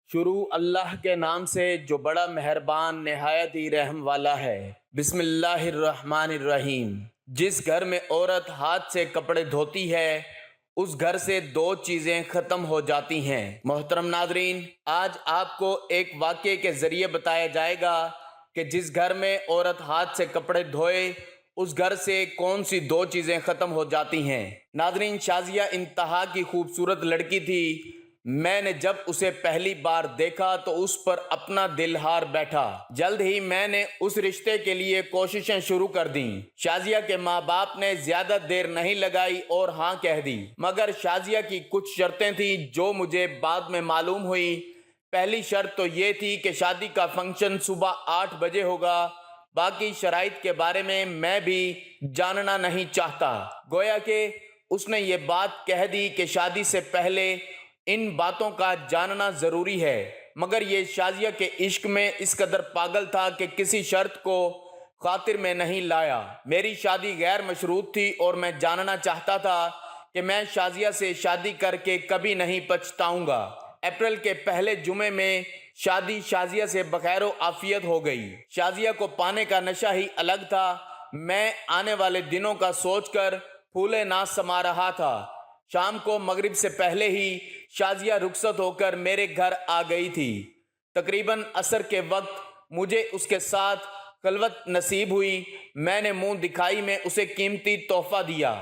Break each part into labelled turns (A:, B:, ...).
A: شروع اللہ کے نام سے جو بڑا مہربان نہایت ہی رحم والا ہے۔ بسم اللہ الرحمن الرحیم۔ جس گھر میں عورت ہاتھ سے کپڑے دھوتی ہے اس گھر سے دو چیزیں ختم ہو جاتی ہیں۔ محترم ناظرین، آج آپ کو ایک واقعے کے ذریعے بتایا جائے گا کہ جس گھر میں عورت ہاتھ سے کپڑے دھوئے اس گھر سے کون سی دو چیزیں ختم ہو جاتی ہیں۔ ناظرین، شازیہ انتہا کی خوبصورت لڑکی تھی۔ میں نے جب اسے پہلی بار دیکھا تو اس پر اپنا دل ہار بیٹھا۔ جلد ہی میں نے اس رشتے کے لیے کوششیں شروع کر دیں۔ شازیہ کے ماں باپ نے زیادہ دیر نہیں لگائی اور ہاں کہہ دی، مگر شازیہ کی کچھ شرطیں تھیں جو مجھے بعد میں معلوم ہوئی۔ پہلی شرط تو یہ تھی کہ شادی کا فنکشن صبح 8 بجے ہوگا۔ باقی شرائط کے بارے میں بھی جاننا نہیں چاہتا۔ گویا کہ اس نے یہ بات کہہ دی کہ شادی سے پہلے ان باتوں کا جاننا ضروری ہے، مگر یہ شازیہ کے عشق میں اس قدر پاگل تھا کہ کسی شرط کو خاطر میں نہیں لایا۔ میری شادی غیر مشروط تھی اور میں جاننا چاہتا تھا کہ میں شازیہ سے شادی کر کے کبھی نہیں پچھتاؤں گا۔ اپریل کے پہلے جمعے میں شادی شازیہ سے بخیر و عافیت ہو گئی۔ شازیہ کو پانے کا نشہ ہی الگ تھا۔ میں آنے والے دنوں کا سوچ کر پھولے نہ سما رہا تھا۔ شام کو مغرب سے پہلے ہی شازیہ رخصت ہو کر میرے گھر آ گئی تھی۔ تقریباً عصر کے وقت مجھے اس کے ساتھ خلوت نصیب ہوئی۔ میں نے منہ دکھائی میں اسے قیمتی تحفہ دیا۔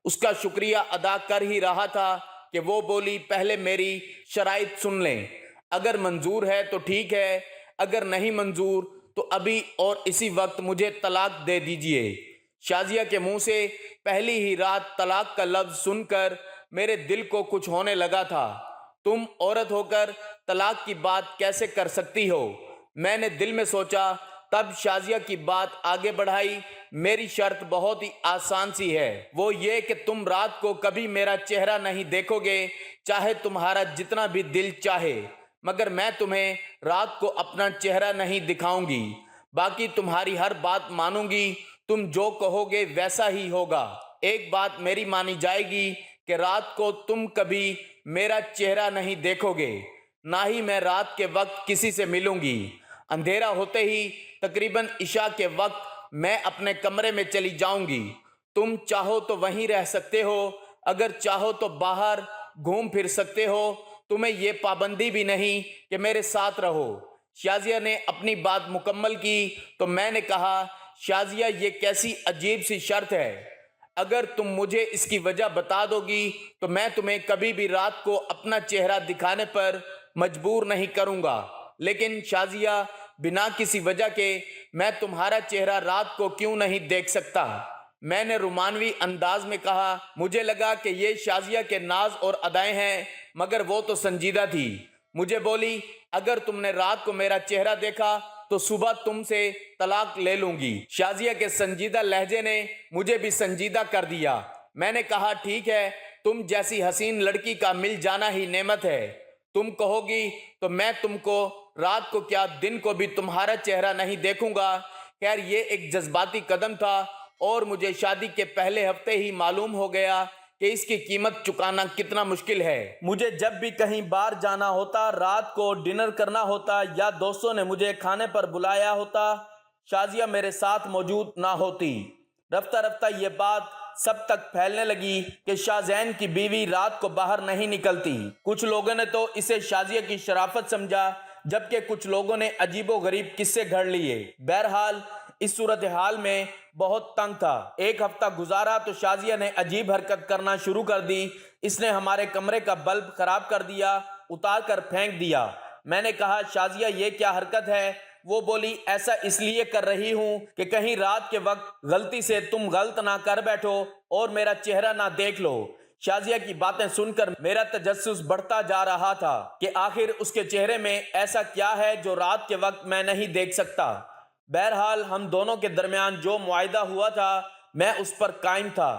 A: اس کا شکریہ ادا کر ہی رہا تھا کہ وہ بولی، پہلے میری شرائط سن لیں، اگر منظور ہے تو ٹھیک ہے، اگر نہیں منظور تو ابھی اور اسی وقت مجھے طلاق دے دیجئے۔ شازیہ کے منہ سے پہلی ہی رات طلاق کا لفظ سن کر میرے دل کو کچھ ہونے لگا تھا۔ تم عورت ہو کر طلاق کی بات کیسے کر سکتی ہو؟ میں نے دل میں سوچا۔ تب شازیہ کی بات آگے بڑھائی۔ میری شرط بہت ہی آسان سی ہے، وہ یہ کہ تم رات کو کبھی میرا چہرہ نہیں دیکھو گے، چاہے تمہارا جتنا بھی دل چاہے، مگر میں تمہیں رات کو اپنا چہرہ نہیں دکھاؤں گی۔ باقی تمہاری ہر بات مانوں گی، تم جو کہو گے ویسا ہی ہوگا۔ ایک بات میری مانی جائے گی کہ رات کو تم کبھی میرا چہرہ نہیں دیکھو گے، نہ ہی میں رات کے وقت کسی سے ملوں گی۔ اندھیرا ہوتے ہی تقریباً عشاء کے وقت میں اپنے کمرے میں چلی جاؤں گی۔ تم چاہو تو وہیں رہ سکتے ہو، اگر چاہو تو باہر گھوم پھر سکتے ہو، تمہیں یہ پابندی بھی نہیں کہ میرے ساتھ رہو۔ شازیہ نے اپنی بات مکمل کی تو میں نے کہا، شازیہ یہ کیسی عجیب سی شرط ہے؟ اگر تم مجھے اس کی وجہ بتا دو گی تو میں تمہیں کبھی بھی رات کو اپنا چہرہ دکھانے پر مجبور نہیں کروں گا۔ لیکن شازیہ، بنا کسی وجہ کے میں تمہارا چہرہ رات کو کیوں نہیں دیکھ سکتا؟ میں نے رومانوی انداز میں کہا۔ مجھے لگا کہ یہ شازیہ کے ناز اور ادائیں ہیں، مگر وہ تو سنجیدہ تھی۔ مجھے بولی، اگر تم نے رات کو میرا چہرہ دیکھا تو صبح تم سے طلاق لے لوں گی۔ شازیہ کے سنجیدہ لہجے نے مجھے بھی سنجیدہ کر دیا۔ میں نے کہا، ٹھیک ہے، تم جیسی حسین لڑکی کا مل جانا ہی نعمت ہے۔ تم کہو گی تو میں تم کو رات کو کیا دن کو بھی تمہارا چہرہ نہیں دیکھوں گا۔ خیر، یہ ایک جذباتی قدم تھا اور مجھے شادی کے پہلے ہفتے ہی معلوم ہو گیا کہ اس کی قیمت چکانا کتنا مشکل ہے۔ مجھے جب بھی کہیں باہر جانا ہوتا، رات کو ڈنر کرنا ہوتا یا دوستوں نے مجھے کھانے پر بلایا ہوتا، شازیہ میرے ساتھ موجود نہ ہوتی۔ رفتہ رفتہ یہ بات سب تک پھیلنے لگی کہ شاہ زین کی بیوی رات کو باہر نہیں نکلتی۔ کچھ لوگوں نے تو اسے شازیہ کی شرافت سمجھا، جبکہ کچھ لوگوں نے عجیب و غریب قصے گھڑ لیے۔ بہرحال اس صورتحال میں بہت تنگ تھا۔ ایک ہفتہ گزارا تو شازیہ نے عجیب حرکت کرنا شروع کر دی۔ اس نے ہمارے کمرے کا بلب خراب کر دیا، اتار کر پھینک دیا۔ میں نے کہا، شازیہ یہ کیا حرکت ہے؟ وہ بولی، ایسا اس لیے کر رہی ہوں کہ کہیں رات کے وقت غلطی سے تم غلط نہ کر بیٹھو اور میرا چہرہ نہ دیکھ لو۔ شازیہ کی باتیں سن کر میرا تجسس بڑھتا جا رہا تھا کہ آخر اس کے چہرے میں ایسا کیا ہے جو رات کے وقت میں نہیں دیکھ سکتا۔ بہرحال ہم دونوں کے درمیان جو معاہدہ ہوا تھا میں اس پر قائم تھا۔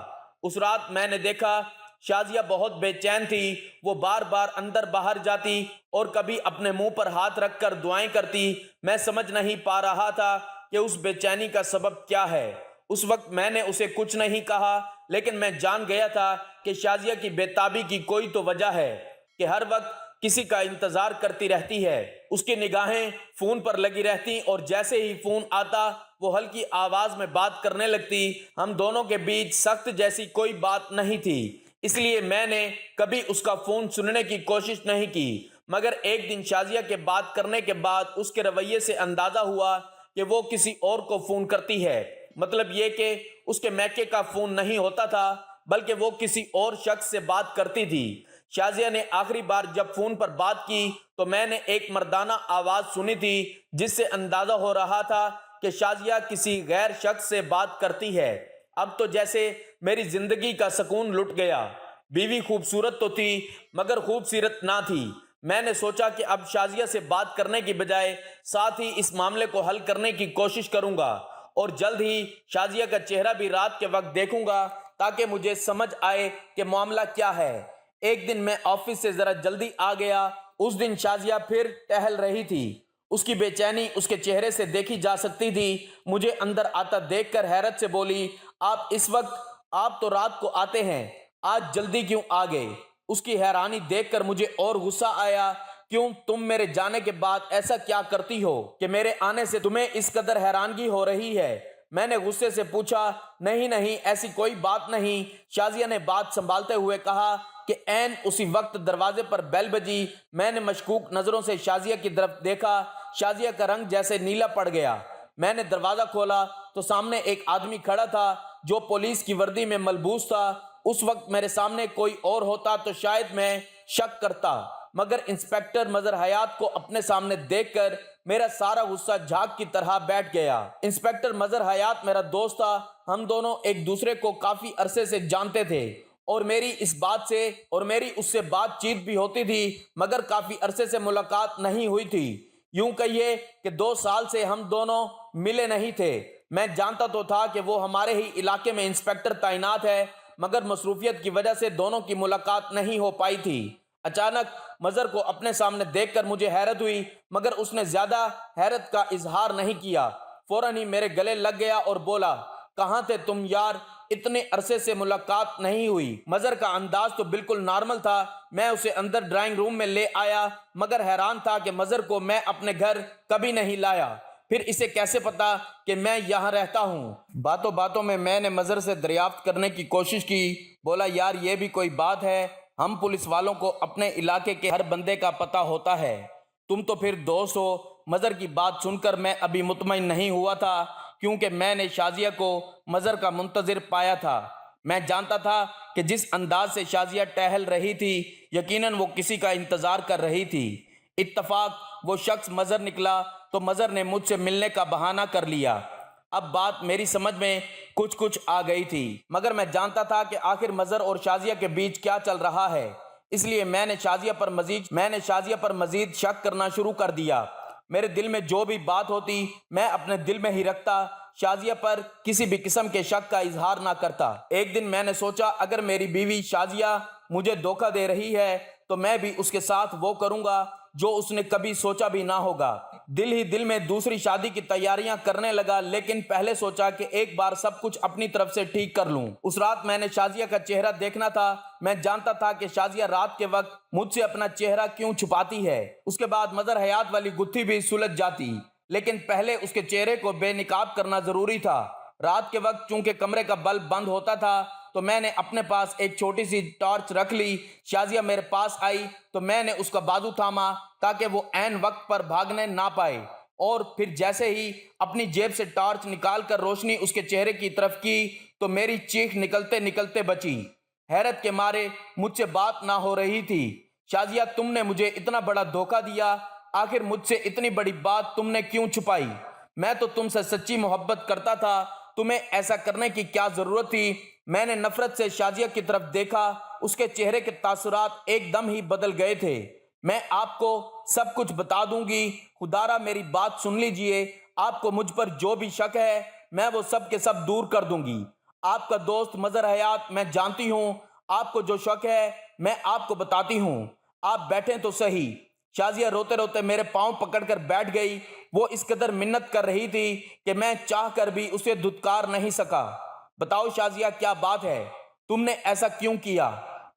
A: اس رات میں نے دیکھا شازیہ بہت بے چین تھی۔ وہ بار بار اندر باہر جاتی اور کبھی اپنے منہ پر ہاتھ رکھ کر دعائیں کرتی۔ میں سمجھ نہیں پا رہا تھا کہ اس بے چینی کا سبب کیا ہے۔ اس وقت میں نے اسے کچھ نہیں کہا، لیکن میں جان گیا تھا کہ شازیہ کی بے تابی کی کوئی تو وجہ ہے کہ ہر وقت کسی کا انتظار کرتی رہتی ہے۔ اس کی نگاہیں فون پر لگی رہتی اور جیسے ہی فون آتا وہ ہلکی آواز میں بات کرنے لگتی۔ ہم دونوں کے بیچ سخت جیسی کوئی بات نہیں تھی، اس لیے میں نے کبھی اس کا فون سننے کی کوشش نہیں کی، مگر ایک دن شازیہ کے بات کرنے کے بعد اس کے رویے سے اندازہ ہوا کہ وہ کسی اور کو فون کرتی ہے۔ مطلب یہ کہ اس کے میکے کا فون نہیں ہوتا تھا بلکہ وہ کسی اور شخص سے بات کرتی تھی۔ شازیہ نے آخری بار جب فون پر بات کی تو میں نے ایک مردانہ آواز سنی تھی جس سے اندازہ ہو رہا تھا کہ شازیہ کسی غیر شخص سے بات کرتی ہے۔ اب تو جیسے میری زندگی کا سکون لٹ گیا۔ بیوی خوبصورت تو تھی مگر خوبصورت نہ تھی۔ میں نے سوچا کہ اب شازیہ سے بات کرنے کی بجائے ساتھ ہی اس معاملے کو حل کرنے کی کوشش کروں گا اور جلد ہی شازیہ کا چہرہ بھی رات کے وقت دیکھوں گا تاکہ مجھے سمجھ آئے کہ معاملہ کیا ہے۔ ایک دن میں آفس سے ذرا جلدی آ گیا۔ اس دن شازیہ پھر ٹہل رہی تھی۔ اس کی بے چینی اس کے چہرے سے دیکھی جا سکتی تھی۔ مجھے اندر آتا دیکھ کر حیرت سے بولی، آپ تو رات کو آتے ہیں، آج جلدی کیوں آ گئے؟ اس کی حیرانی دیکھ کر مجھے اور غصہ آیا۔ کیوں تم میرے جانے کے بعد ایسا کیا کرتی ہو کہ میرے آنے سے تمہیں اس قدر حیرانگی ہو رہی ہے؟ میں نے غصے سے پوچھا۔ نہیں ایسی کوئی بات نہیں، شازیہ نے بات سنبھالتے ہوئے کہا کہ عین اسی وقت دروازے پر بیل بجی۔ میں نے مشکوک نظروں سے شازیہ کی طرف دیکھا۔ شازیہ کا رنگ جیسے نیلا پڑ گیا۔ میں نے دروازہ کھولا تو سامنے ایک آدمی کھڑا تھا جو پولیس کی وردی میں ملبوس تھا۔ اس وقت میرے سامنے کوئی اور ہوتا تو شاید میں شک کرتا، مگر انسپکٹر مظہر حیات کو اپنے سامنے دیکھ کر میرا سارا غصہ جھاگ کی طرح بیٹھ گیا۔ انسپکٹر مظہر حیات میرا دوست تھا۔ ہم دونوں ایک دوسرے کو کافی عرصے سے جانتے تھے اور میری اس سے بات چیت بھی ہوتی تھی، مگر کافی عرصے سے ملاقات نہیں ہوئی تھی۔ یوں کہیے کہ 2 سال سے ہم دونوں ملے نہیں تھے۔ میں جانتا تو تھا کہ وہ ہمارے ہی علاقے میں انسپکٹر تعینات ہے، مگر مصروفیت کی وجہ سے دونوں کی ملاقات نہیں ہو پائی تھی۔ اچانک مظہر کو اپنے سامنے دیکھ کر مجھے حیرت ہوئی، مگر اس نے زیادہ حیرت کا اظہار نہیں کیا۔ فوراً ہی میرے گلے لگ گیا اور بولا، کہاں تھے تم یار؟ اتنے عرصے سے ملاقات نہیں ہوئی۔ مظہر کا انداز تو بالکل نارمل تھا۔ میں اسے اندر ڈرائنگ روم میں لے آیا، مگر حیران تھا کہ مظہر کو میں اپنے گھر کبھی نہیں لایا۔ پھر اسے کیسے پتا کہ میں یہاں رہتا ہوں؟ باتوں میں نے مظہر سے دریافت کرنے کی کوشش کی۔ بولا، یار یہ بھی کوئی بات ہے؟ ہم پولیس والوں کو اپنے علاقے کے ہر بندے کا پتہ ہوتا ہے، تم تو پھر دوست ہو۔ مظہر کی بات سن کر میں ابھی مطمئن نہیں ہوا تھا، کیونکہ میں نے شازیہ کو مظہر کا منتظر پایا تھا۔ میں جانتا تھا کہ جس انداز سے شازیہ ٹہل رہی تھی یقیناً وہ کسی کا انتظار کر رہی تھی۔ اتفاق وہ شخص مظہر نکلا تو مظہر نے مجھ سے ملنے کا بہانہ کر لیا۔ اب بات میری سمجھ میں کچھ آ گئی تھی، مگر میں جانتا تھا کہ آخر مظہر اور شازیہ کے بیچ کیا چل رہا ہے، اس لیے میں نے شازیہ پر مزید شک کرنا شروع کر دیا۔ میرے دل میں جو بھی بات ہوتی میں اپنے دل میں ہی رکھتا، شازیہ پر کسی بھی قسم کے شک کا اظہار نہ کرتا۔ ایک دن میں نے سوچا اگر میری بیوی شازیہ مجھے دھوکہ دے رہی ہے تو میں بھی اس کے ساتھ وہ کروں گا جو اس نے کبھی سوچا بھی نہ ہوگا۔ دل ہی دل میں دوسری شادی کی تیاریاں کرنے لگا، لیکن پہلے سوچا کہ ایک بار سب کچھ اپنی طرف سے ٹھیک کر لوں۔ اس رات میں نے شازیہ کا چہرہ دیکھنا تھا۔ میں جانتا تھا کہ شازیہ رات کے وقت مجھ سے اپنا چہرہ کیوں چھپاتی ہے۔ اس کے بعد مظہر حیات والی گتھی بھی سلجھ جاتی، لیکن پہلے اس کے چہرے کو بے نقاب کرنا ضروری تھا۔ رات کے وقت چونکہ کمرے کا بلب بند ہوتا تھا تو میں نے اپنے پاس ایک چھوٹی سی ٹارچ رکھ لی۔ شازیہ میرے پاس آئی تو میں نے اس کا بازو تھاما تاکہ وہ عین وقت پر بھاگنے نہ پائے، اور پھر جیسے ہی اپنی جیب سے ٹارچ نکال کر روشنی اس کے چہرے کی طرف کی تو میری چیخ نکلتے بچی۔ حیرت کے مارے مجھ سے بات نہ ہو رہی تھی۔ شازیہ، تم نے مجھے اتنا بڑا دھوکہ دیا، آخر مجھ سے اتنی بڑی بات تم نے کیوں چھپائی؟ میں تو تم سے سچی محبت کرتا تھا، تمہیں ایسا کرنے کی کیا ضرورت تھی؟ میں نے نفرت سے شازیہ کی طرف دیکھا، اس کے چہرے کے تاثرات ایک دم ہی بدل گئے تھے۔ میں آپ کو سب کچھ بتا دوں گی، خدارا میری بات سن لیجئے، آپ کو مجھ پر جو بھی شک ہے میں وہ سب کے سب دور کر دوں گی۔ آپ کا دوست مظہر حیات، میں جانتی ہوں آپ کو جو شک ہے میں آپ کو بتاتی ہوں، آپ بیٹھیں تو صحیح۔ شازیہ روتے روتے میرے پاؤں پکڑ کر بیٹھ گئی۔ وہ اس قدر منت کر رہی تھی کہ میں چاہ کر بھی اسے دھتکار نہیں سکا۔ بتاؤ شازیہ، کیا بات ہے؟ تم نے ایسا کیوں کیا؟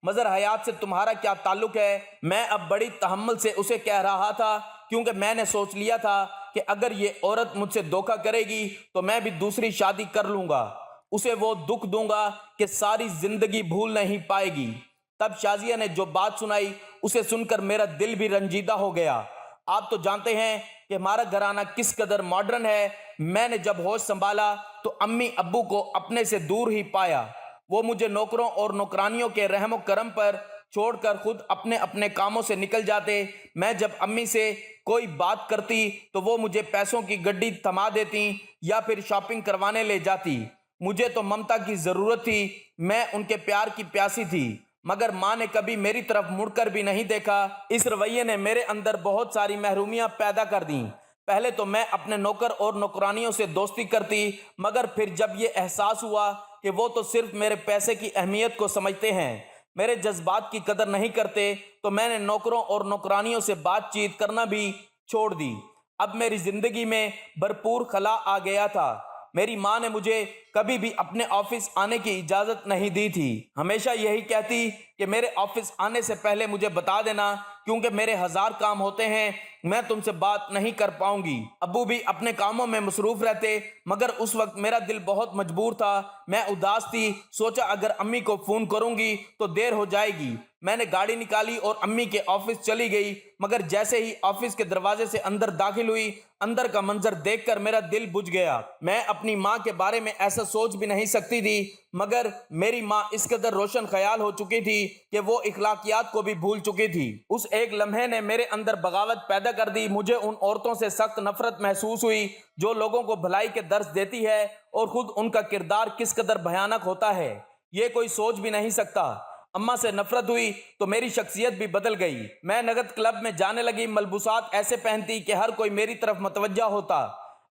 A: مظہر حیات سے تمہارا کیا تعلق ہے؟ میں اب بڑی تحمل سے اسے کہہ رہا تھا، کیونکہ میں نے سوچ لیا تھا کہ اگر یہ عورت مجھ سے دھوکہ کرے گی تو میں بھی دوسری شادی کر لوں گا، اسے وہ دکھ دوں گا کہ ساری زندگی بھول نہیں پائے گی۔ تب شازیہ نے جو بات سنائی اسے سن کر میرا دل بھی رنجیدہ ہو گیا۔ آپ تو جانتے ہیں کہ ہمارا گھرانہ کس قدر ماڈرن ہے۔ میں نے جب ہوش سنبھالا تو امی ابو کو اپنے سے دور ہی پایا۔ وہ مجھے نوکروں اور نوکرانیوں کے رحم و کرم پر چھوڑ کر خود اپنے اپنے کاموں سے نکل جاتے۔ میں جب امی سے کوئی بات کرتی تو وہ مجھے پیسوں کی گڈی تھما دیتی یا پھر شاپنگ کروانے لے جاتی۔ مجھے تو ممتا کی ضرورت تھی، میں ان کے پیار کی پیاسی تھی، مگر ماں نے کبھی میری طرف مڑ کر بھی نہیں دیکھا۔ اس رویے نے میرے اندر بہت ساری محرومیاں پیدا کر دیں۔ پہلے تو میں اپنے نوکر اور نوکرانیوں سے دوستی کرتی، مگر پھر جب یہ احساس ہوا کہ وہ تو صرف میرے پیسے کی اہمیت کو سمجھتے ہیں، میرے جذبات کی قدر نہیں کرتے، تو میں نے نوکروں اور نوکرانیوں سے بات چیت کرنا بھی چھوڑ دی۔ اب میری زندگی میں بھرپور خلا آ گیا تھا۔ میری ماں نے مجھے کبھی بھی اپنے آفس آنے کی اجازت نہیں دی تھی، ہمیشہ یہی کہتی کہ میرے آفس آنے سے پہلے مجھے بتا دینا، کیونکہ میرے ہزار کام ہوتے ہیں، میں تم سے بات نہیں کر پاؤں گی۔ ابو بھی اپنے کاموں میں مصروف رہتے، مگر اس وقت میرا دل بہت مجبور تھا، میں اداس تھی۔ سوچا اگر امی کو فون کروں گی تو دیر ہو جائے گی۔ میں نے گاڑی نکالی اور امی کے آفس چلی گئی، مگر جیسے ہی آفس کے دروازے سے اندر داخل ہوئی، اندر کا منظر دیکھ کر میرا دل بجھ گیا۔ میں اپنی ماں کے بارے میں ایسا سوچ بھی نہیں سکتی تھی، مگر میری ماں اس قدر روشن خیال ہو چکی تھی کہ وہ اخلاقیات کو بھی بھول چکی تھی۔ اس ایک لمحے نے میرے اندر بغاوت پیدا کر دی۔ مجھے ان عورتوں سے سخت نفرت محسوس ہوئی جو لوگوں کو بھلائی کے درس دیتی ہے، اور خود ان کا کردار کس قدر بھیانک ہوتا ہے یہ کوئی سوچ بھی نہیں سکتا۔ اماں سے نفرت ہوئی تو میری شخصیت بھی بدل گئی۔ میں نگد کلب میں جانے لگی، ملبوسات ایسے پہنتی کہ ہر کوئی میری طرف متوجہ ہوتا۔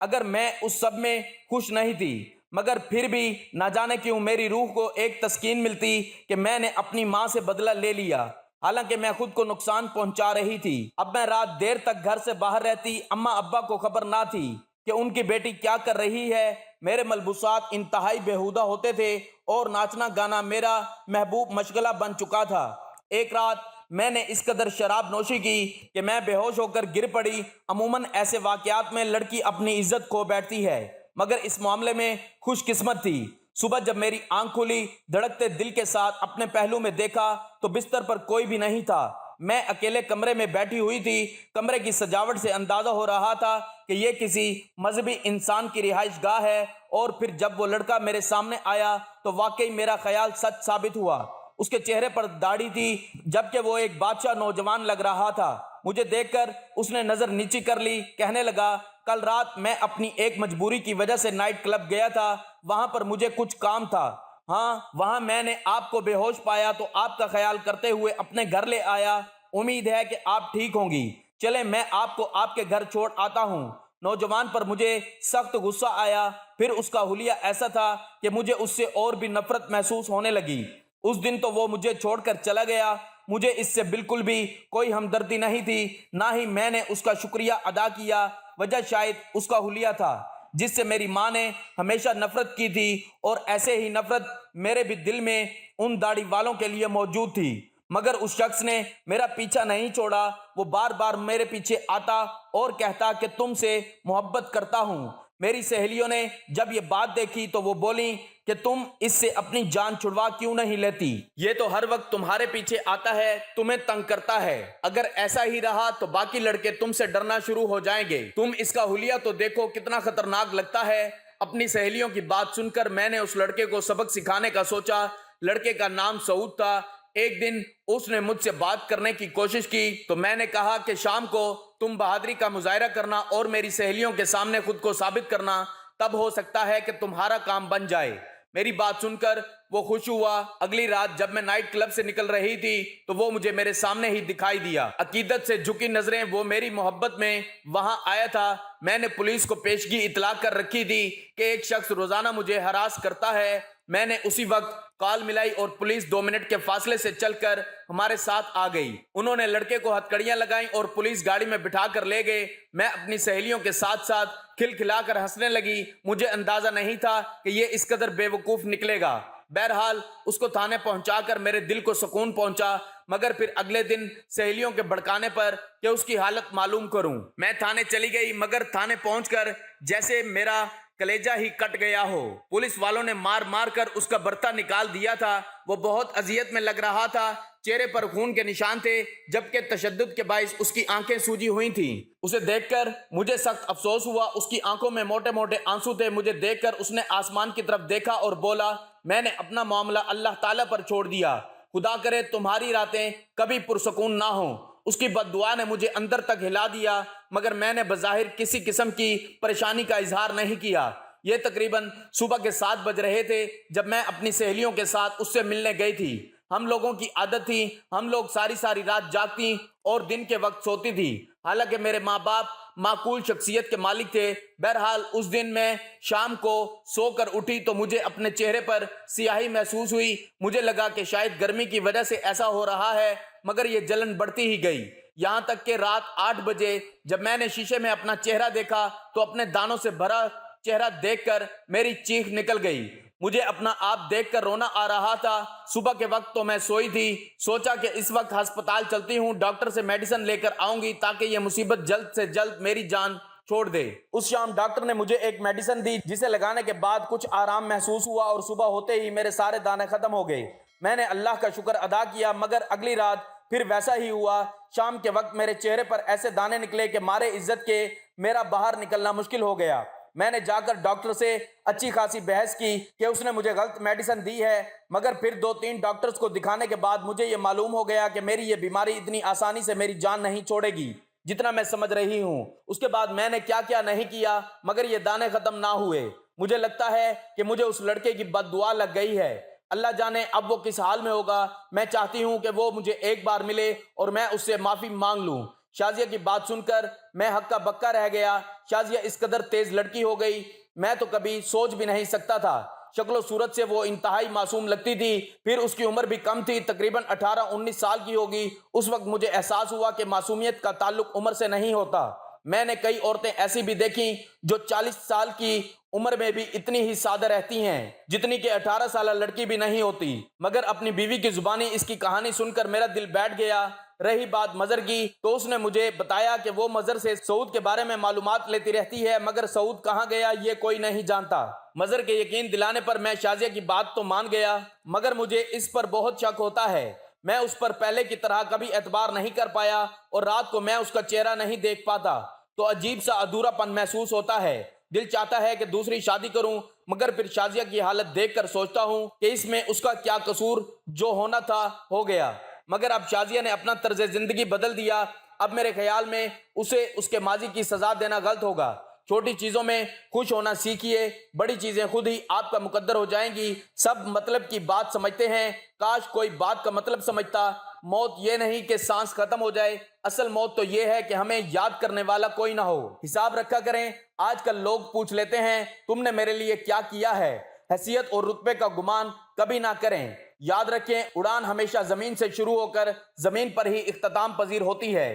A: اگر میں اس سب میں خوش نہیں تھی، مگر پھر بھی نہ جانے کیوں میری روح کو ایک تسکین ملتی کہ میں نے اپنی ماں سے بدلہ لے لیا، حالانکہ میں خود کو نقصان پہنچا رہی تھی۔ اب میں رات دیر تک گھر سے باہر رہتی، اماں ابا کو خبر نہ تھی کہ ان کی بیٹی کیا کر رہی ہے۔ میرے ملبوسات انتہائی بیہودہ ہوتے تھے اور ناچنا گانا میرا محبوب مشغلہ بن چکا تھا۔ ایک رات میں نے اس قدر شراب نوشی کی کہ میں بے ہوش ہو کر گر پڑی۔ عموماً ایسے واقعات میں لڑکی اپنی عزت کھو بیٹھتی ہے، مگر اس معاملے میں خوش قسمت تھی۔ صبح جب میری آنکھ کھلی، دھڑکتے دل کے ساتھ اپنے پہلو میں دیکھا تو بستر پر کوئی بھی نہیں تھا۔ میں اکیلے کمرے میں بیٹھی ہوئی تھی۔ کمرے کی سجاوٹ سے اندازہ ہو رہا تھا کہ یہ کسی مذہبی انسان کی رہائش گاہ ہے، اور پھر جب وہ لڑکا میرے سامنے آیا تو واقعی میرا خیال سچ ثابت ہوا۔ اس کے چہرے پر داڑھی تھی، جبکہ وہ ایک بادشاہ نوجوان لگ رہا تھا۔ مجھے دیکھ کر اس نے نظر نیچی کر لی، کہنے لگا، کل رات میں اپنی ایک مجبوری کی وجہ سے نائٹ کلب گیا تھا، وہاں پر مجھے کچھ کام تھا۔ ہاں، وہاں میں نے آپ کو بے ہوش پایا تو آپ کا خیال کرتے ہوئے اپنے گھر لے آیا۔ امید ہے کہ آپ ٹھیک ہوں گی، چلیں میں آپ کو آپ کے گھر چھوڑ آتا ہوں۔ نوجوان پر مجھے سخت غصہ آیا، پھر اس کا حلیہ ایسا تھا کہ مجھے اس سے اور بھی نفرت محسوس ہونے لگی۔ اس دن تو وہ مجھے چھوڑ کر چلا گیا، مجھے اس سے بالکل بھی کوئی ہمدردی نہیں تھی، نہ ہی میں نے اس کا شکریہ ادا کیا۔ وجہ شاید اس کا حلیہ تھا جس سے میری ماں نے ہمیشہ نفرت کی تھی، اور ایسے ہی نفرت میرے بھی دل میں ان داڑھی والوں کے لیے موجود تھی۔ مگر اس شخص نے میرا پیچھا نہیں چھوڑا، وہ بار بار میرے پیچھے آتا اور کہتا کہ تم سے محبت کرتا ہوں۔ میری سہیلیوں نے جب یہ بات دیکھی تو وہ بولیں کہ تم اس سے اپنی جان چھڑوا کیوں نہیں لیتی؟ یہ تو ہر وقت تمہارے پیچھے آتا ہے، تمہیں تنگ کرتا ہے۔ اگر ایسا ہی رہا تو باقی لڑکے تم سے ڈرنا شروع ہو جائیں گے۔ تم اس کا حلیہ تو دیکھو کتنا خطرناک لگتا ہے۔ اپنی سہیلیوں کی بات سن کر میں نے اس لڑکے کو سبق سکھانے کا سوچا۔ لڑکے کا نام سعود تھا۔ ایک دن اس نے مجھ سے بات کرنے کی کوشش کی تو میں نے کہا کہ شام کو تم بہادری کا مظاہرہ کرنا اور میری سہیلیوں کے سامنے خود کو ثابت کرنا، تب ہو سکتا ہے کہ تمہارا کام بن جائے۔ میری بات سن کر وہ خوش ہوا۔ اگلی رات جب میں نائٹ کلب سے نکل رہی تھی تو وہ مجھے میرے سامنے ہی دکھائی دیا۔ عقیدت سے جھکی نظریں، وہ میری محبت میں وہاں آیا تھا۔ میں نے پولیس کو پیشگی اطلاع کر رکھی تھی کہ ایک شخص روزانہ مجھے ہراس کرتا ہے۔ میں نے اسی وقت کال ملائی اور پولیس 2 منٹ کے فاصلے سے چل کر ہمارے ساتھ آ گئی۔ انہوں نے لڑکے کو ہتھکڑیاں لگائیں اور پولیس گاڑی میں بٹھا کر لے گئے۔ میں اپنی سہیلیوں کے ساتھ ساتھ کھلکھلا کر ہنسنے لگی۔ مجھے اندازہ نہیں تھا کہ یہ اس قدر بے وقوف نکلے گا۔ بہرحال اس کو تھانے پہنچا کر میرے دل کو سکون پہنچا، مگر پھر اگلے دن سہیلیوں کے بھڑکانے پر کہ اس کی حالت معلوم کروں، میں تھانے چلی گئی، مگر تھانے پہنچ کر جیسے میرا کلیجہ ہی کٹ گیا ہو۔ پولیس والوں نے مار مار کر اس کا برتا نکال دیا تھا، وہ بہت اذیت میں لگ رہا تھا، چہرے پر خون کے نشان تھے، جبکہ تشدد کے باعث اس کی آنکھیں سوجی ہوئی تھیں۔ اسے دیکھ کر مجھے سخت افسوس ہوا، اس کی آنکھوں میں موٹے موٹے آنسو تھے۔ مجھے دیکھ کر اس نے آسمان کی طرف دیکھا اور بولا، میں نے اپنا معاملہ اللہ تعالیٰ پر چھوڑ دیا، خدا کرے تمہاری راتیں کبھی پرسکون نہ ہوں۔ اس کی بد دعا نے مجھے اندر تک ہلا دیا، مگر میں نے بظاہر کسی قسم کی پریشانی کا اظہار نہیں کیا۔ یہ تقریباً صبح کے 7 بج رہے تھے جب میں اپنی سہیلیوں کے ساتھ اس سے ملنے گئی تھی۔ ہم لوگوں کی عادت تھی، ہم لوگ ساری ساری رات جاگتی اور دن کے وقت سوتی تھی، حالانکہ میرے ماں باپ معقول شخصیت کے مالک تھے۔ بہرحال اس دن میں شام کو سو کر اٹھی تو مجھے اپنے چہرے پر سیاہی محسوس ہوئی۔ مجھے لگا کہ شاید گرمی کی وجہ سے ایسا ہو رہا ہے، مگر یہ جلن بڑھتی ہی گئی، یہاں تک کہ رات 8 بجے جب میں نے شیشے میں اپنا چہرہ دیکھا تو اپنے دانوں سے بھرا چہرہ دیکھ کر میری چیخ نکل گئی۔ مجھے اپنا آپ دیکھ کر رونا آ رہا تھا۔ صبح کے وقت تو میں سوئی تھی، سوچا کہ اس وقت ہسپتال چلتی ہوں، ڈاکٹر سے میڈیسن لے کر آؤں گی تاکہ یہ مصیبت جلد سے جلد میری جان چھوڑ دے۔ اس شام ڈاکٹر نے مجھے ایک میڈیسن دی جسے لگانے کے بعد کچھ آرام محسوس ہوا اور صبح ہوتے ہی میرے سارے دانے ختم ہو گئے۔ میں نے اللہ کا شکر ادا کیا، مگر اگلی رات پھر ویسا ہی ہوا۔ شام کے وقت میرے چہرے پر ایسے دانے نکلے کہ مارے عزت کے میرا باہر نکلنا مشکل ہو گیا۔ میں نے جا کر ڈاکٹر سے اچھی خاصی بحث کی کہ اس نے مجھے غلط میڈیسن دی ہے، مگر پھر 2-3 ڈاکٹرز کو دکھانے کے بعد مجھے یہ معلوم ہو گیا کہ میری یہ بیماری اتنی آسانی سے میری جان نہیں چھوڑے گی جتنا میں سمجھ رہی ہوں۔ اس کے بعد میں نے کیا کیا نہیں کیا، مگر یہ دانے ختم نہ ہوئے۔ مجھے لگتا ہے کہ مجھے اس لڑکے کی بد دعا لگ گئی ہے، اللہ جانے اب وہ کس حال میں ہوگا۔ میں چاہتی ہوں کہ وہ مجھے ایک بار ملے اور میں اس سے معافی مانگ لوں۔ شازیہ کی بات سن کر میں ہکا بکا رہ گیا۔ شازیہ اس قدر تیز لڑکی ہو گئی، میں تو کبھی سوچ بھی نہیں سکتا تھا۔ شکل و صورت سے وہ انتہائی معصوم لگتی تھی، پھر اس کی عمر بھی کم تھی، تقریباً 18-19 سال کی ہوگی۔ اس وقت مجھے احساس ہوا کہ معصومیت کا تعلق عمر سے نہیں ہوتا۔ میں نے کئی عورتیں ایسی بھی دیکھیں جو 40 سال کی عمر میں بھی اتنی ہی سادہ رہتی ہیں جتنی کہ 18 سالہ لڑکی بھی نہیں ہوتی، مگر اپنی بیوی کی زبانی اس کی کہانی سن کر میرا دل بیٹھ گیا۔ رہی بات مظہر کی تو اس نے مجھے بتایا کہ وہ مظہر سے سعود کے بارے میں معلومات لیتی رہتی ہے، مگر سعود کہاں گیا یہ کوئی نہیں جانتا۔ مظہر کے یقین دلانے پر میں شازیہ کی بات تو مان گیا، مگر مجھے اس پر بہت شک ہوتا ہے۔ میں اس پر پہلے کی طرح کبھی اعتبار نہیں کر پایا اور رات کو میں اس کا چہرہ نہیں دیکھ پاتا تو عجیب سا ادھورا پن محسوس ہوتا ہے۔ دل چاہتا ہے کہ دوسری شادی کروں، مگر پھر شازیہ کی حالت دیکھ کر سوچتا ہوں کہ اس میں اس کا کیا قصور، جو ہونا تھا ہو گیا۔ مگر اب شازیہ نے اپنا طرز زندگی بدل دیا، اب میرے خیال میں اسے اس کے ماضی کی سزا دینا غلط ہوگا۔ چھوٹی چیزوں میں خوش ہونا سیکھیے، بڑی چیزیں خود ہی آپ کا مقدر ہو جائیں گی۔ سب مطلب کی بات سمجھتے ہیں، کاش کوئی بات کا مطلب سمجھتا۔ موت یہ نہیں کہ سانس ختم ہو جائے، اصل موت تو یہ ہے کہ ہمیں یاد کرنے والا کوئی نہ ہو۔ حساب رکھا کریں۔ آج کل لوگ پوچھ لیتے ہیں تم نے میرے لیے کیا کیا ہے، حیثیت اور رتبے کا گمان کبھی نہ کریں۔ یاد رکھیں اڑان ہمیشہ زمین سے شروع ہو کر زمین پر ہی اختتام پذیر ہوتی ہے۔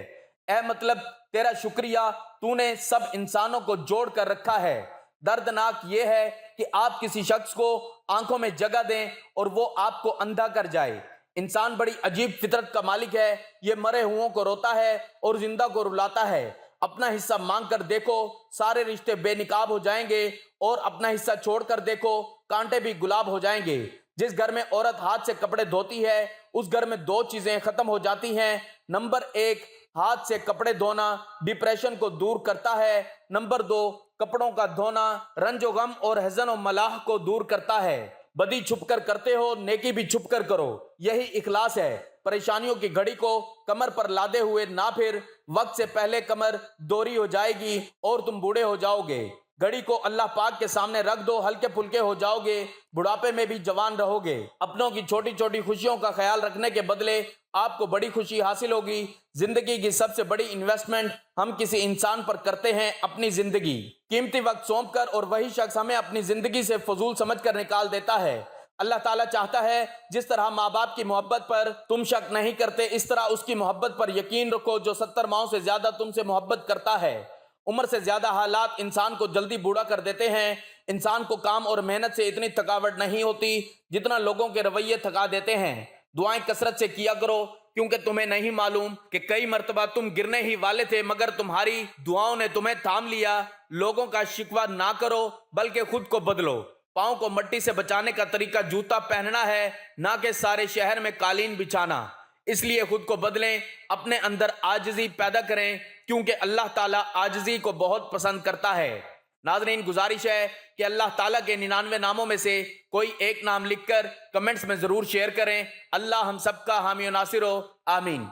A: اے مطلب تیرا شکریہ، تو نے سب انسانوں کو جوڑ کر رکھا ہے۔ دردناک یہ ہے کہ آپ کسی شخص کو آنکھوں میں جگہ دیں اور وہ آپ کو اندھا کر جائے۔ انسان بڑی عجیب فطرت کا مالک ہے، یہ مرے ہوئوں کو روتا ہے اور زندہ کو رلاتا ہے۔ اپنا حصہ مانگ کر دیکھو، سارے رشتے بے نقاب ہو جائیں گے، اور اپنا حصہ چھوڑ کر دیکھو، کانٹے بھی گلاب ہو جائیں گے۔ جس گھر میں عورت ہاتھ سے کپڑے دھوتی ہے اس گھر میں 2 چیزیں ختم ہو جاتی ہیں۔ نمبر 1، ہاتھ سے کپڑے دھونا ڈپریشن کو دور کرتا ہے۔ نمبر 2، کپڑوں کا دھونا رنج و غم اور حزن و ملال کو دور کرتا ہے۔ بدی چھپ کر کرتے ہو، نیکی بھی چھپ کر کرو، یہی اخلاص ہے۔ پریشانیوں کی گھڑی کو کمر پر لادے ہوئے نہ پھر، وقت سے پہلے کمر دوری ہو جائے گی اور تم بوڑھے ہو جاؤ گے۔ گھڑی کو اللہ پاک کے سامنے رکھ دو، ہلکے پھلکے ہو جاؤ گے، بڑھاپے میں بھی جوان رہو گے۔ اپنوں کی چھوٹی چھوٹی خوشیوں کا خیال رکھنے کے بدلے آپ کو بڑی خوشی حاصل ہوگی۔ زندگی کی سب سے بڑی انویسٹمنٹ ہم کسی انسان پر کرتے ہیں اپنی زندگی۔ قیمتی وقت سونپ کر اور وہی شخص ہمیں اپنی زندگی سے فضول سمجھ کر نکال دیتا ہے۔ اللہ تعالیٰ چاہتا ہے جس طرح ماں باپ کی محبت پر تم شک نہیں کرتے، اس طرح اس کی محبت پر یقین رکھو جو 70 ماؤں سے زیادہ تم سے محبت کرتا ہے۔ عمر سے زیادہ حالات انسان کو جلدی بوڑھا کر دیتے ہیں۔ انسان کو کام اور محنت سے اتنی تھکاوٹ نہیں ہوتی جتنا لوگوں کے رویے تھکا دیتے ہیں۔ دعائیں کثرت سے کیا کرو، کیونکہ تمہیں نہیں معلوم کہ کئی مرتبہ تم گرنے ہی والے تھے مگر تمہاری دعاؤں نے تمہیں تھام لیا۔ لوگوں کا شکوہ نہ کرو بلکہ خود کو بدلو۔ پاؤں کو مٹی سے بچانے کا طریقہ جوتا پہننا ہے، نہ کہ سارے شہر میں قالین بچھانا۔ اس لیے خود کو بدلیں، اپنے اندر عاجزی پیدا کریں، کیونکہ اللہ تعالیٰ عاجزی کو بہت پسند کرتا ہے۔ ناظرین، گزارش ہے کہ اللہ تعالیٰ کے 99 ناموں میں سے کوئی ایک نام لکھ کر کمنٹس میں ضرور شیئر کریں۔ اللہ ہم سب کا حامی و ناصر ہو، آمین۔